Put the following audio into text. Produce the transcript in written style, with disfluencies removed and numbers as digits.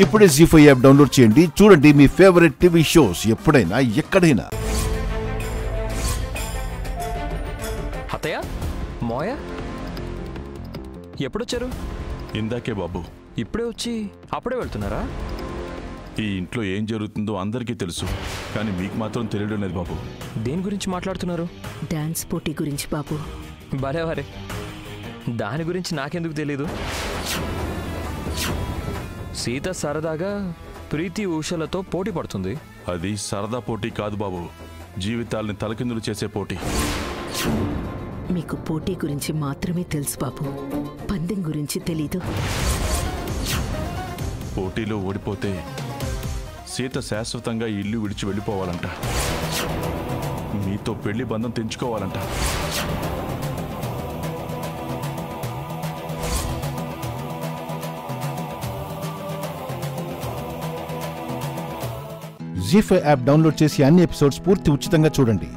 ఇప్పుడే జీ5 app download చేయండి. చూడండి మీ ఫేవరెట్ టీవీ షోస్ ఎప్పుడైనా ఎక్కడైనా. అత్తయ్య, మోయ ఎప్పుడొచ్చారు? ఇందాకే బాబు. ఇప్పుడే వచ్చి అప్పుడే వెళ్తున్నారా? ఈ ఇంట్లో ఏం జరుగుతుందో అందరికీ తెలుసు, కానీ మీకు మాత్రం తెలియడం లేదు బాబు. దేని గురించి మాట్లాడుతున్నారు? డాన్స్ పోటీ గురించి బాబు. భలేవారే, దాని గురించి నాకెందుకు తెలీదు? సీత సరదాగా ప్రీతి ఉషలతో పోటీ పడుతుంది. అది సరదా పోటీ కాదు బాబు, జీవితాల్ని తలకిందులు చేసే పోటీ. మీకు పోటీ గురించి మాత్రమే తెలుసు బాబు, పందెం గురించి తెలీదు. పోటీలో ఓడిపోతే సీత శాశ్వతంగా ఇల్లు విడిచి వెళ్ళిపోవాలంట, మీతో పెళ్లి బంధం తెంచుకోవాలంట. జీ5 యాప్ డౌన్లోడ్ చేసి అన్ని ఎపిసోడ్స్ పూర్తి ఉచితంగా చూడండి.